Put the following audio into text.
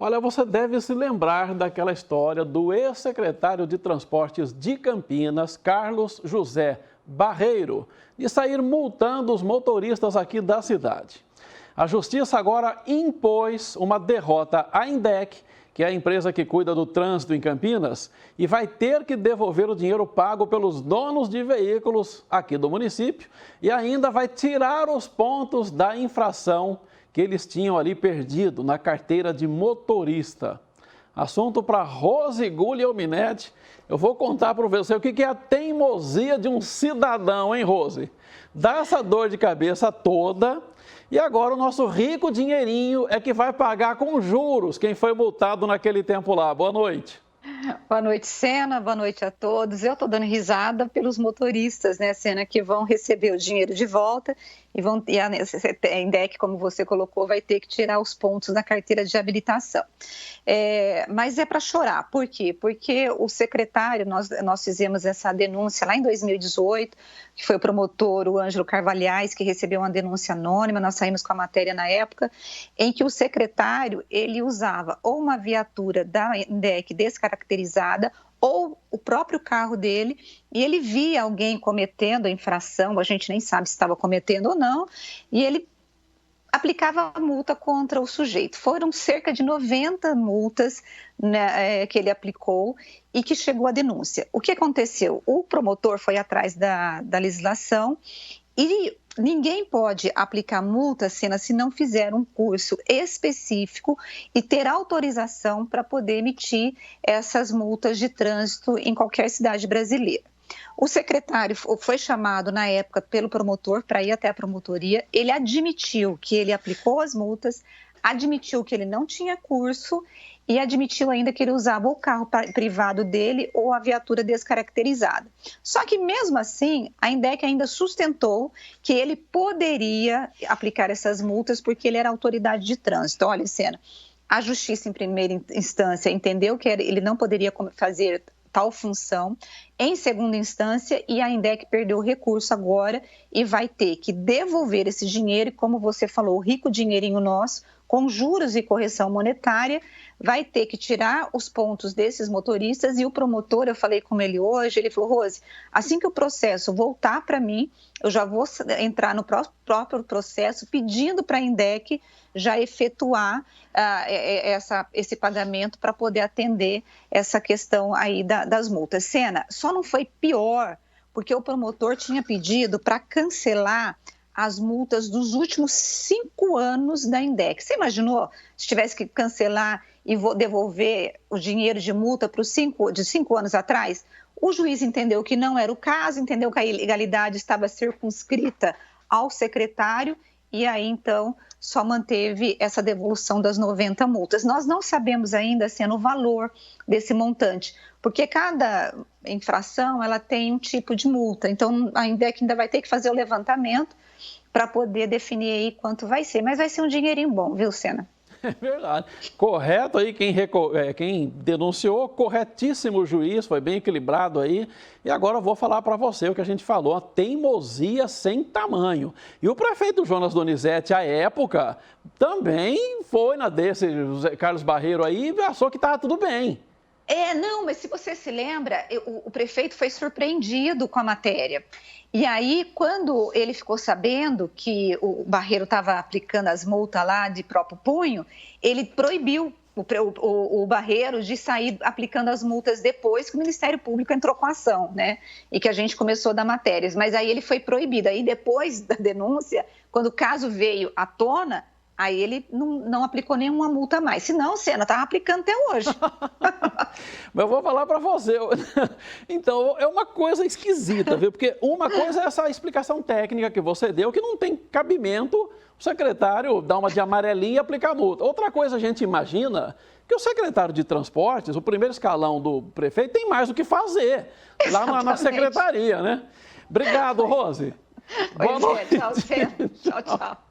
Olha, você deve se lembrar daquela história do ex-secretário de Transportes de Campinas, Carlos José Barreiro, de sair multando os motoristas aqui da cidade. A Justiça agora impôs uma derrota à INDEC, que é a empresa que cuida do trânsito em Campinas, e vai ter que devolver o dinheiro pago pelos donos de veículos aqui do município e ainda vai tirar os pontos da infração que eles tinham ali perdido na carteira de motorista. Assunto para Rose Guglielminetti. Eu vou contar para você o que é a teimosia de um cidadão, hein, Rose? Dá essa dor de cabeça toda e agora o nosso rico dinheirinho é que vai pagar com juros quem foi multado naquele tempo lá. Boa noite. Boa noite, Sena. Boa noite a todos. Eu estou dando risada pelos motoristas, né, Sena, que vão receber o dinheiro de volta e a INDEC, como você colocou, vai ter que tirar os pontos da carteira de habilitação. Mas é para chorar. Por quê? Porque o secretário, nós fizemos essa denúncia lá em 2018, que foi o promotor, o Ângelo Carvalhais, que recebeu uma denúncia anônima, nós saímos com a matéria na época, em que o secretário, ele usava ou uma viatura da INDEC descaracterizada ou o próprio carro dele, e ele via alguém cometendo a infração, a gente nem sabe se estava cometendo ou não, e ele aplicava a multa contra o sujeito. Foram cerca de 90 multas, né, que ele aplicou e que chegou à denúncia. O que aconteceu? O promotor foi atrás da legislação e ninguém pode aplicar multa, Sena, se não fizer um curso específico e ter autorização para poder emitir essas multas de trânsito em qualquer cidade brasileira. O secretário foi chamado na época pelo promotor para ir até a promotoria, ele admitiu que ele aplicou as multas, admitiu que ele não tinha curso e admitiu ainda que ele usava o carro privado dele ou a viatura descaracterizada. Só que mesmo assim, a INDEC ainda sustentou que ele poderia aplicar essas multas porque ele era autoridade de trânsito. Olha, Sena, a Justiça em primeira instância entendeu que ele não poderia fazer tal função, em segunda instância, e a INDEC perdeu o recurso agora e vai ter que devolver esse dinheiro, e como você falou, o rico dinheirinho nosso, com juros e correção monetária, vai ter que tirar os pontos desses motoristas e o promotor, eu falei com ele hoje, ele falou, Rose, assim que o processo voltar para mim, eu já vou entrar no próprio processo pedindo para a INDEC já efetuar esse pagamento para poder atender essa questão aí das multas. Sena, só não foi pior porque o promotor tinha pedido para cancelar as multas dos últimos 5 anos da INDEC. Você imaginou se tivesse que cancelar e devolver o dinheiro de multa de 5 anos atrás? O juiz entendeu que não era o caso, entendeu que a ilegalidade estava circunscrita ao secretário e aí, então, só manteve essa devolução das 90 multas. Nós não sabemos ainda, Sena, o valor desse montante, porque cada infração ela tem um tipo de multa. Então, a INDEC ainda vai ter que fazer o levantamento para poder definir aí quanto vai ser. Mas vai ser um dinheirinho bom, viu, Sena? É verdade. Correto aí quem denunciou, corretíssimo o juiz, foi bem equilibrado aí. E agora eu vou falar para você o que a gente falou, a teimosia sem tamanho. E o prefeito Jonas Donizete, à época, também foi na desse José Carlos Barreiro aí e achou que estava tudo bem. Não, mas se você se lembra, o prefeito foi surpreendido com a matéria. E aí, quando ele ficou sabendo que o Barreiro estava aplicando as multas lá de próprio punho, ele proibiu o Barreiro de sair aplicando as multas depois que o Ministério Público entrou com a ação, né? E que a gente começou a dar matérias. Mas aí ele foi proibido. Aí depois da denúncia, quando o caso veio à tona, aí ele não aplicou nenhuma multa mais. Senão, Sena, estava aplicando até hoje. Mas eu vou falar para você. Então, é uma coisa esquisita, viu? Porque uma coisa é essa explicação técnica que você deu, que não tem cabimento o secretário dar uma de amarelinha e aplicar multa. Outra coisa a gente imagina que o secretário de transportes, o primeiro escalão do prefeito, tem mais o que fazer lá na secretaria, né? Obrigado, Rose. Boa noite. Tchau, Sena. Tchau, tchau.